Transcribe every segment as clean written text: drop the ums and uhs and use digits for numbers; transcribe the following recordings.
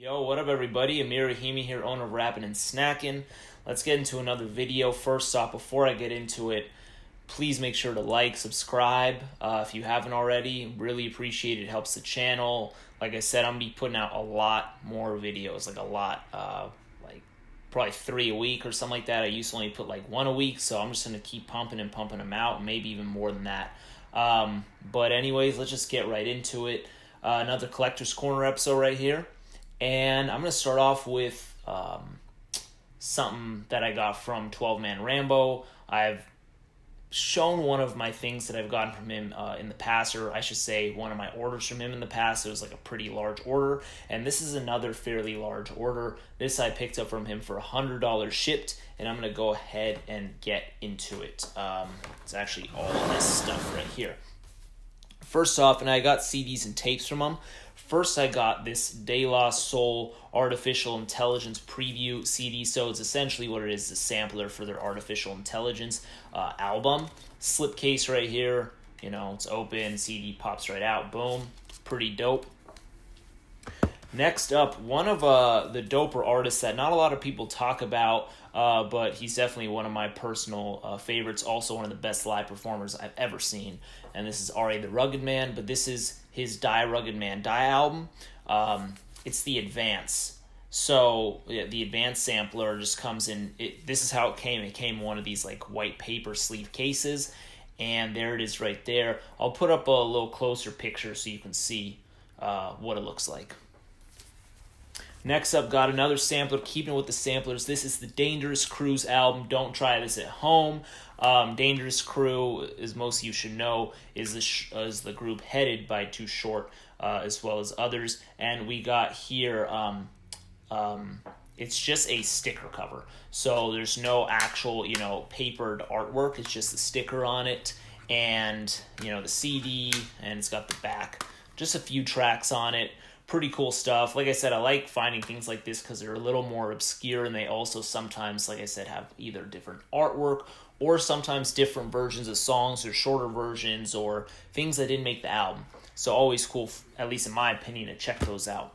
Yo, what up everybody? Amir Rahimi here, owner of Rappin' and Snackin'. Let's get into another video. First off, before I get into it, please make sure to like, subscribe if you haven't already. Really appreciate it. It helps the channel. Like I said, I'm going to be putting out a lot more videos, like probably 3 a week or something like that. I used to only put like 1 a week, so I'm just going to keep pumping them out, maybe even more than that. But anyways, let's just get right into it. Another Collector's Corner episode right here. And I'm going to start off with something that I got from 12 Man Rambo. I've shown one of my things that I've gotten from him in the past, or I should say one of my orders from him in the past. It was like a pretty large order, and this is another fairly large order. This I picked up from him for $100 shipped, and I'm going to go ahead and get into it. It's actually all of this stuff right here. First off, and I got CDs and tapes from him. First, I got this De La Soul Artificial Intelligence Preview CD. So it's essentially what it is, a sampler for their Artificial Intelligence album. Slipcase right here. You know, it's open. CD pops right out. Boom. Pretty dope. Next up, one of the doper artists that not a lot of people talk about, but he's definitely one of my personal favorites. Also one of the best live performers I've ever seen. And this is R.A. the Rugged Man, but this is his Die Rugged Man Die album. It's the Advance. So yeah, the Advance sampler just comes in. This is how it came. It came in one of these like white paper sleeve cases. And there it is right there. I'll put up a little closer picture so you can see what it looks like. Next up, got another sampler, keeping with the samplers. This is the Dangerous Crew's album. Don't try this at home. Dangerous Crew, as most of you should know, is the group headed by Too Short, as well as others. And we got here, it's just a sticker cover. So there's no actual, papered artwork. It's just the sticker on it and, the CD, and it's got the back. Just a few tracks on it. Pretty cool stuff. Like I said, I like finding things like this because they're a little more obscure, and they also sometimes, like I said, have either different artwork or sometimes different versions of songs or shorter versions or things that didn't make the album. So always cool, at least in my opinion, to check those out.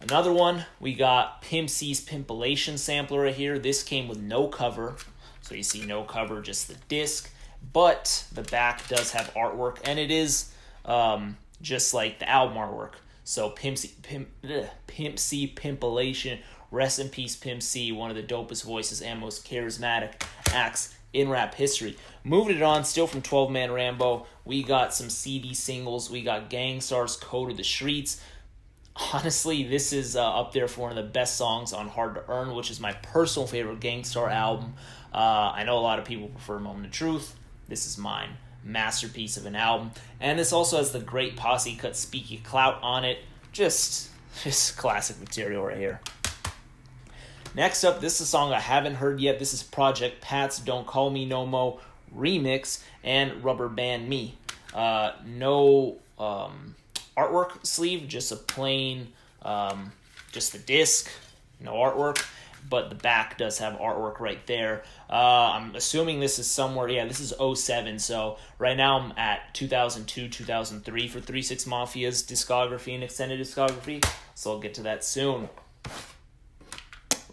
Another one, we got Pimp C's Pimpalation sampler right here. This came with no cover. So you see no cover, just the disc. But the back does have artwork, and it is just like the album artwork. So Pimp C Pimpalation, rest in peace Pimp C, one of the dopest voices and most charismatic acts in rap history. Moving it on, still from 12 Man Rambo, we got some CD singles. We got Gang Starr's Code of the Streets. Honestly, this is up there for one of the best songs on Hard to Earn, which is my personal favorite Gang Starr album. I know a lot of people prefer Moment of Truth. This is mine. Masterpiece of an album, and this also has the great posse cut Speaky Clout on it. Just classic material right here. Next up, this is a song I haven't heard yet. This is Project Pat's Don't Call Me No Mo remix and Rubber Band Me. No artwork sleeve, just a plain, just the disc, no artwork. But the back does have artwork right there. I'm assuming this is somewhere, this is 07, so right now I'm at 2002, 2003 for 3 6 Mafia's discography and extended discography, so I'll get to that soon.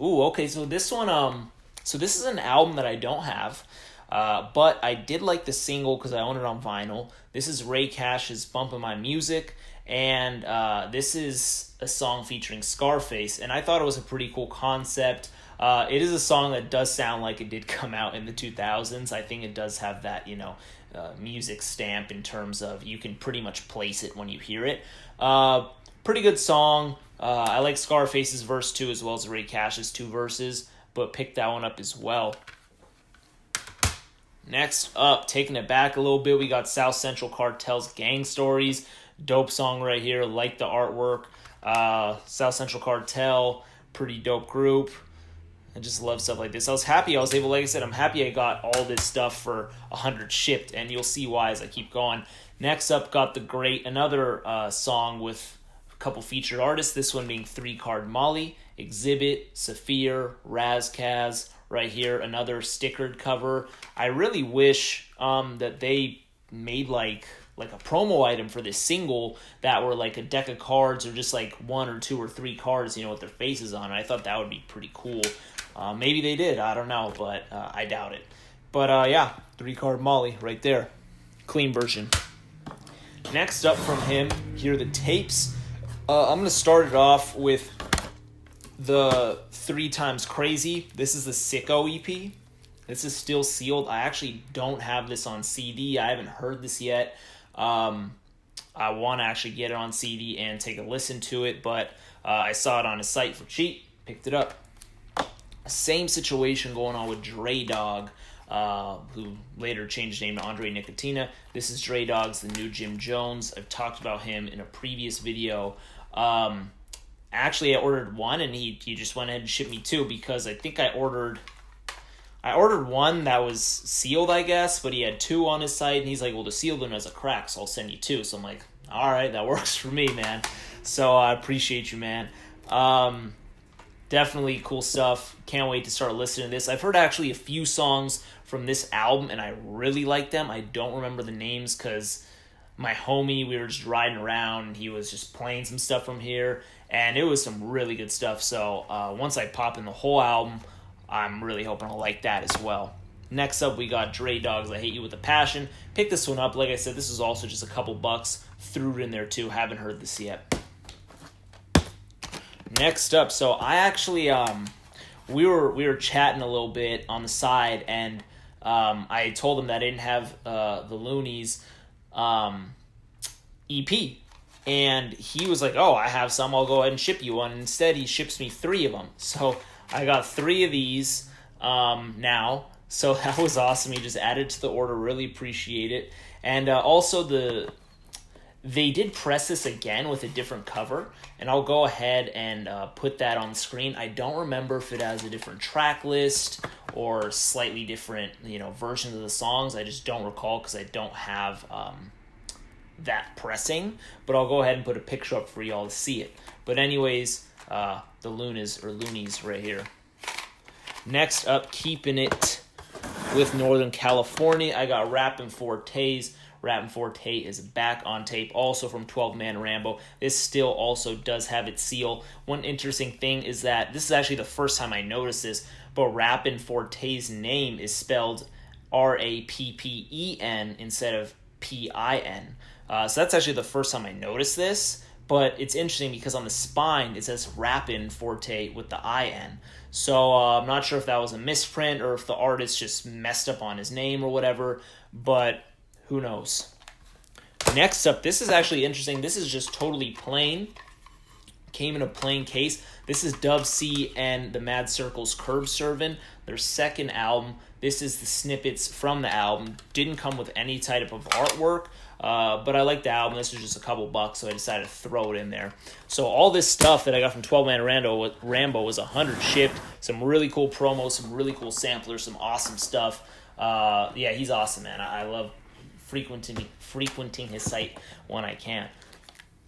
Ooh, okay, so this one, this is an album that I don't have, but I did like the single because I own it on vinyl. This is Ray Cash's Bumpin' My Music, and this is a song featuring Scarface, and I thought it was a pretty cool concept. It is a song that does sound like it did come out in the 2000s. I think it does have that, music stamp in terms of you can pretty much place it when you hear it. Pretty good song. I like Scarface's verse too, as well as Ray Cash's 2 verses, but picked that one up as well. Next up, taking it back a little bit, we got South Central Cartel's Gang Stories. Dope song right here, like the artwork. South Central Cartel, pretty dope group. I just love stuff like this. I'm happy I got all this stuff for 100 shipped, and you'll see why as I keep going. Next up, got another song with a couple featured artists, this one being 3 Card Molly, Exhibit, Saphir, Razkaz, right here, another stickered cover. I really wish that they made like like a promo item for this single that were like a deck of cards or just like 1 or 2 or 3 cards, with their faces on it. I thought that would be pretty cool. Maybe they did, I don't know, but I doubt it. But 3-card Molly right there. Clean version. Next up from him, here are the tapes. I'm going to start it off with the 3 Times Crazy. This is the Sicko EP. This is still sealed. I actually don't have this on CD. I haven't heard this yet. I want to actually get it on CD and take a listen to it, but I saw it on his site for cheap, picked it up. Same situation going on with Dre Dog, who later changed his name to Andre Nicotina. This is Dre Dog's The New Jim Jones. I've talked about him in a previous video. Actually, I ordered one, and he just went ahead and shipped me 2 because I think I ordered one that was sealed, I guess, but he had 2 on his site, and he's like, well, the sealed one has a crack, so I'll send you 2. So I'm like, all right, that works for me, man. So I appreciate you, man. Definitely cool stuff. Can't wait to start listening to this. I've heard actually a few songs from this album, and I really like them. I don't remember the names because my homie, we were just riding around, and he was just playing some stuff from here, and it was some really good stuff. So once I pop in the whole album, I'm really hoping I'll like that as well. Next up, we got Dre Dog's I Hate You With a Passion. Pick this one up. Like I said, this is also just a couple bucks. Threw it in there too. Haven't heard this yet. Next up, so I actually we were chatting a little bit on the side, and I told him that I didn't have the Luniz EP, and he was like, "Oh, I have some. I'll go ahead and ship you one." Instead, he ships me 3 of them, so I got 3 of these now. So that was awesome. He just added to the order. Really appreciate it, and also they did press this again with a different cover, and I'll go ahead and put that on the screen. I don't remember if it has a different track list or slightly different, versions of the songs. I just don't recall because I don't have that pressing, but I'll go ahead and put a picture up for y'all to see it. But anyways, the Luniz right here. Next up, keeping it with Northern California, I got Rappin' Forte's. Rappin' Forte is back on tape, also from 12 Man Rambo. This still also does have its seal. One interesting thing is that this is actually the first time I noticed this, but Rappin' Forte's name is spelled Rappen instead of Pin. So that's actually the first time I noticed this, but it's interesting because on the spine it says Rappin' Forte with the IN. So I'm not sure if that was a misprint or if the artist just messed up on his name or whatever, but who knows? Next up, this is actually interesting. This is just totally plain. Came in a plain case. This is Dub C and the Mad Circle's Curb Servant, their second album. This is the snippets from the album. Didn't come with any type of artwork, but I like the album. This was just a couple bucks, so I decided to throw it in there. So all this stuff that I got from 12 Man Rambo was 100 shipped. Some really cool promos, some really cool samplers, some awesome stuff. Yeah, he's awesome, man. I love frequenting his site when I can.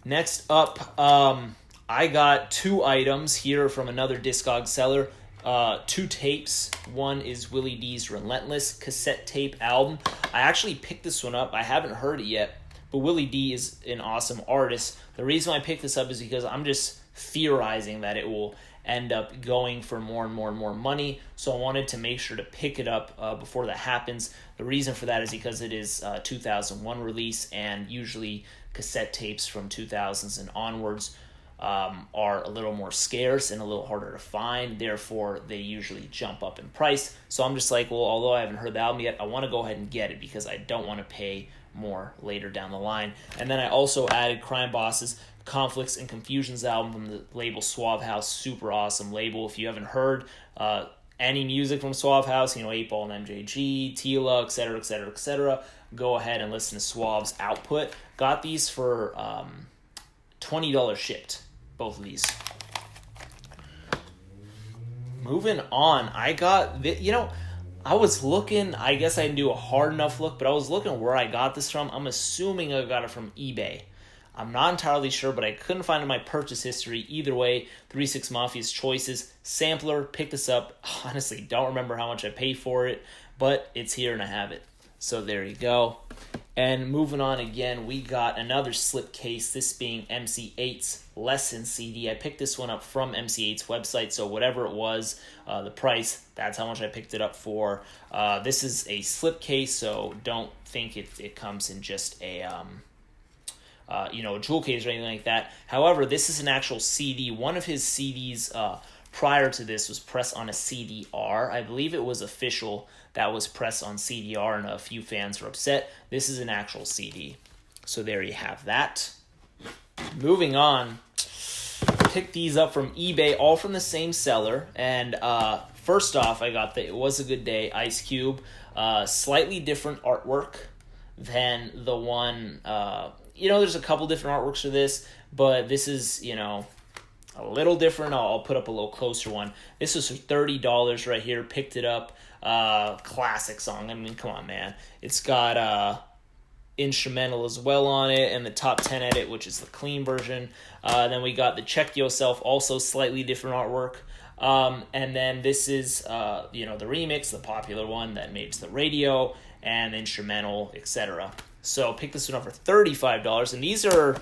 Next up, I got 2 items here from another Discog seller. 2 tapes. One is Willie D's Relentless cassette tape album. I actually picked this one up. I haven't heard it yet, but Willie D is an awesome artist. The reason I picked this up is because I'm just theorizing that it will end up going for more and more and more money, so I wanted to make sure to pick it up before that happens. The reason for that is because it is 2001 release, and usually cassette tapes from 2000s and onwards are a little more scarce and a little harder to find. Therefore, they usually jump up in price. So I'm just like, well, although I haven't heard the album yet, I want to go ahead and get it because I don't want to pay more later down the line. And then I also added Crime Boss's Conflicts and Confusions album from the label Suave House. Super awesome label. If you haven't heard any music from Suave House, 8Ball and MJG, Tila, etc., etc., etc., go ahead and listen to Suave's output. Got these for $20 shipped, both of these. Moving on, I got, I was looking, I guess I didn't do a hard enough look, but I was looking where I got this from. I'm assuming I got it from eBay. I'm not entirely sure, but I couldn't find in my purchase history. Either way, 3-6 Mafia's Choices sampler. Pick this up. Honestly, don't remember how much I paid for it, but it's here and I have it. So there you go. And moving on again, we got another slipcase, this being MC8's Lesson CD. I picked this one up from MC8's website, so whatever it was, the price, that's how much I picked it up for. This is a slipcase, so don't think it comes in just a a jewel case or anything like that. However, this is an actual CD. One of his CDs prior to this was pressed on a CDR. I believe it was official that was pressed on CDR, and a few fans were upset. This is an actual CD. So there you have that. Moving on, picked these up from eBay, all from the same seller. And first off, I got the It Was a Good Day Ice Cube. Slightly different artwork than the one, there's a couple different artworks for this, but this is, a little different. I'll put up a little closer one. This was for $30 right here. Picked it up. Classic song. I mean, come on, man. It's got instrumental as well on it, and the top 10 edit, which is the clean version. Then we got the Check Yourself, also slightly different artwork. And then this is, the remix, the popular one that made the radio, and instrumental, etc. So pick this one up for $35, and these are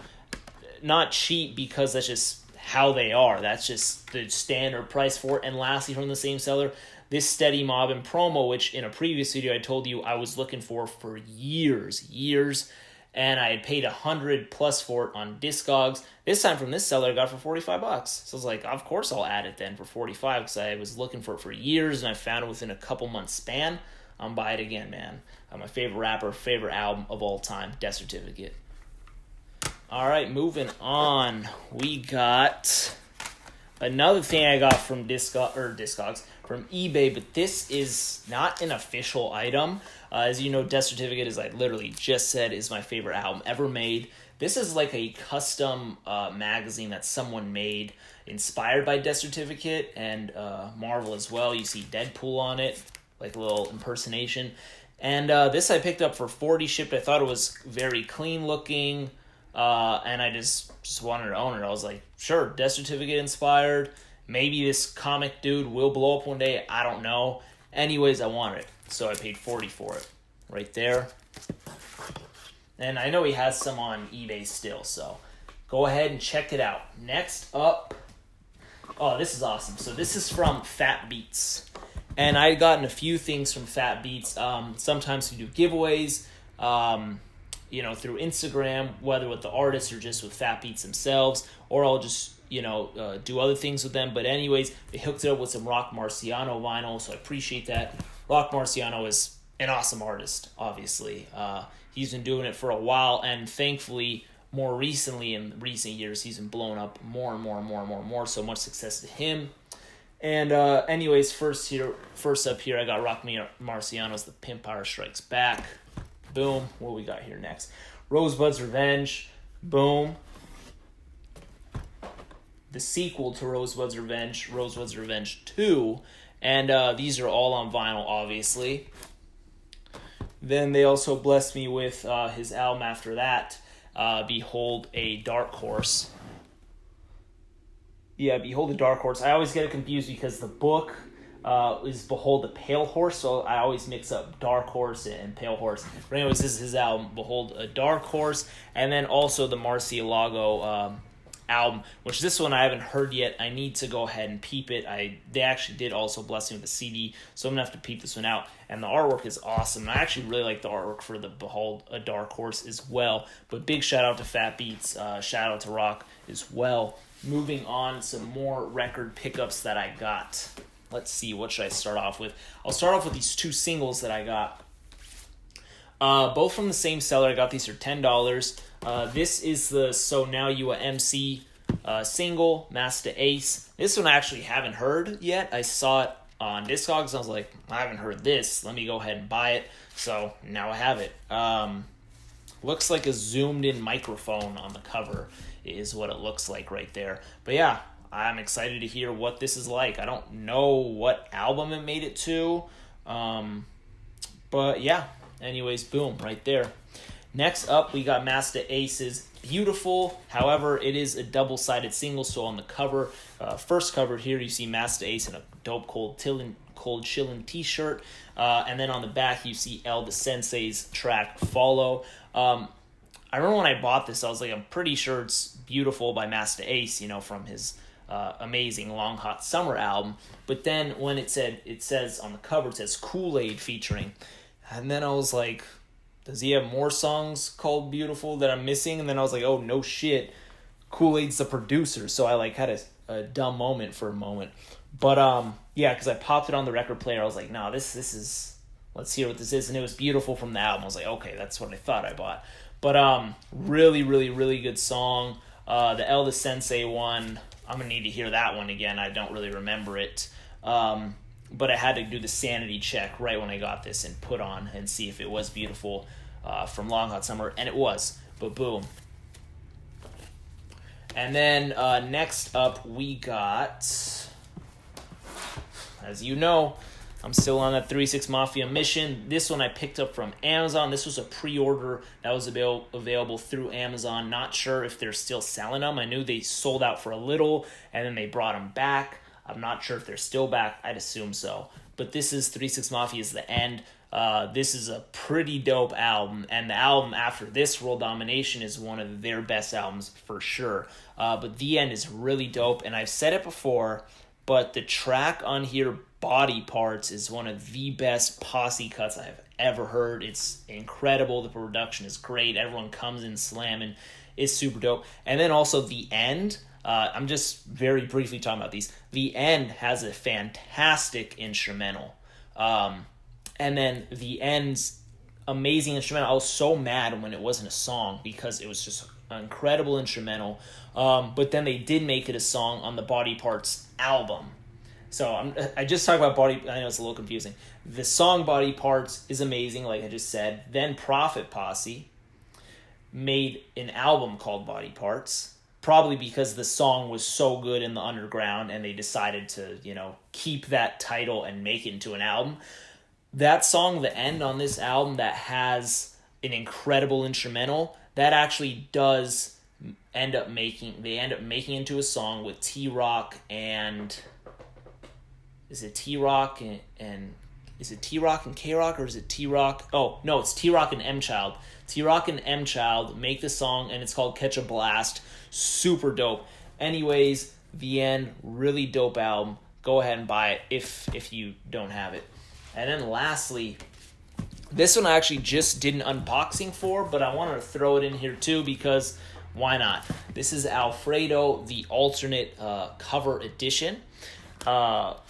not cheap because that's just how they are. That's just the standard price for it. And lastly, from the same seller, this Steady Mob and promo, which in a previous video I told you I was looking for years, and I had paid $100+ for it on Discogs. This time from this seller I got it for $45. So I was like, of course I'll add it then for $45, because I was looking for it for years, and I found it within a couple months span. I'm buy it again, man. My favorite rapper, favorite album of all time, Death Certificate. All right, moving on. We got another thing I got from Discogs, from eBay, but this is not an official item. As you know, Death Certificate, as I literally just said, is my favorite album ever made. This is like a custom magazine that someone made, inspired by Death Certificate and Marvel as well. You see Deadpool on it, like a little impersonation. And this I picked up for $40 shipped. I thought it was very clean looking. And I just wanted to own it. I was like, sure, Death Certificate inspired. Maybe this comic dude will blow up one day. I don't know. Anyways, I want it. So I paid $40 for it. Right there. And I know he has some on eBay still. So go ahead and check it out. Next up. Oh, this is awesome. So this is from Fat Beats. And I had gotten a few things from Fat Beats. Sometimes we do giveaways. Through Instagram, whether with the artists or just with Fat Beats themselves, or I'll just, do other things with them. But anyways, they hooked it up with some Rock Marciano vinyl, so I appreciate that. Rock Marciano is an awesome artist, obviously. He's been doing it for a while, and thankfully, more recently, in recent years, he's been blowing up more and more, so much success to him. And anyways, first up here, I got Rock Marciano's The Pimp Power Strikes Back. Boom. What we got here next? Rosebud's Revenge. Boom. The sequel to Rosebud's Revenge 2. And these are all on vinyl, obviously. Then they also blessed me with his album after that, Behold a Dark Horse. Yeah, Behold a Dark Horse. I always get it confused because the book is Behold the Pale Horse, so I always mix up Dark Horse and Pale Horse. But anyways, this is his album, Behold a Dark Horse, and then also the Marciano album, which this one I haven't heard yet. I need to go ahead and peep it. They actually did also bless me with a CD, so I'm going to have to peep this one out. And the artwork is awesome. And I actually really like the artwork for the Behold a Dark Horse as well. But big shout out to Fat Beats, shout out to Rock as well. Moving on, some more record pickups that I got. Let's see, what should I start off with? I'll start off with these two singles that I got. Both from the same seller. I got these for $10. This is the So Now You a MC single, Master Ace. This one I actually haven't heard yet. I saw it on Discogs. I was like, I haven't heard this. Let me go ahead and buy it. So now I have it. Looks like a zoomed in microphone on the cover is what it looks like right there. But yeah, I'm excited to hear what this is like. I don't know what album it made it to. But yeah, anyways, boom, right there. Next up, we got Master Ace's beautiful. However, it is a double-sided single, so on the cover, first cover here, you see Master Ace in a dope cold chillin' t-shirt, and then on the back, you see El the Sensei's track Follow. I remember when I bought this, I was like, I'm pretty sure it's Beautiful by Master Ace, from his amazing Long Hot Summer album. But then when it says on the cover, it says Kool-Aid featuring. And then I was like, does he have more songs called Beautiful that I'm missing? And then I was like, oh, no shit. Kool-Aid's the producer. So I had a dumb moment for a moment. But yeah, because I popped it on the record player. I was like, no, this is, let's hear what this is. And it was Beautiful from the album. I was like, okay, that's what I thought I bought. But really, really, really good song. The El the Sensei one, I'm going to need to hear that one again. I don't really remember it. But I had to do the sanity check right when I got this and put on and see if it was Beautiful from Long Hot Summer. And it was. But boom. And then next up we got, as you know, I'm still on that 3-6 Mafia mission. This one I picked up from Amazon. This was a pre-order that was available through Amazon. Not sure if they're still selling them. I knew they sold out for a little, and then they brought them back. I'm not sure if they're still back. I'd assume so. But this is 3-6 Mafia's The End. This is a pretty dope album, and the album after this, World Domination, is one of their best albums for sure. But The End is really dope, and I've said it before, but the track on here, Body Parts, is one of the best posse cuts I've ever heard. It's incredible. The production is great. Everyone comes in slamming. It's super dope. And then also The End. I'm just very briefly talking about these. The End has a fantastic instrumental. And then The End's amazing instrumental. I was so mad when it wasn't a song because it was just an incredible instrumental. But then they did make it a song on the Body Parts album. So I just talked about I know it's a little confusing. The song Body Parts is amazing, like I just said. Then Prophet Posse made an album called Body Parts, probably because the song was so good in the underground and they decided to, keep that title and make it into an album. That song, The End, on this album that has an incredible instrumental, that actually does end up making into a song with T-Rock and... Is it T-Rock and is it T-Rock and K-Rock, or is it T-Rock? Oh, no, it's T-Rock and M-Child. T-Rock and M-Child make the song, and it's called Catch a Blast. Super dope. Anyways, The End, really dope album. Go ahead and buy it if you don't have it. And then lastly, this one I actually just did an unboxing for, but I wanted to throw it in here too because why not? This is Alfredo, the alternate cover edition.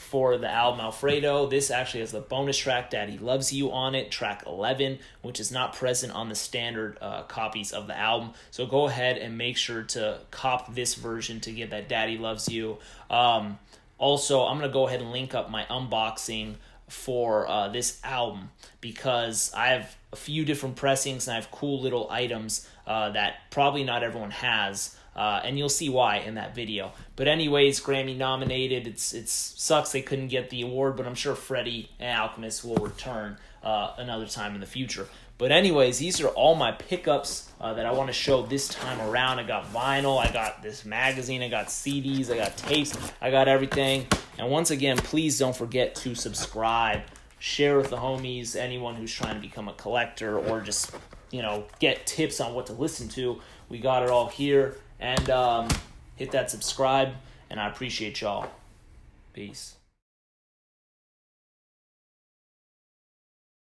For the album Alfredo. This actually has the bonus track Daddy Loves You on it, track 11, which is not present on the standard copies of the album. So go ahead and make sure to cop this version to get that Daddy Loves You. Also, I'm going to go ahead and link up my unboxing for this album because I have a few different pressings and I have cool little items that probably not everyone has. And you'll see why in that video. But anyways, Grammy nominated. It sucks they couldn't get the award, but I'm sure Freddie and Alchemist will return another time in the future. But anyways, these are all my pickups that I want to show this time around. I got vinyl, I got this magazine, I got CDs, I got tapes, I got everything. And once again, please don't forget to subscribe, share with the homies, anyone who's trying to become a collector or just, get tips on what to listen to. We got it all here. And hit that subscribe, and I appreciate y'all. Peace.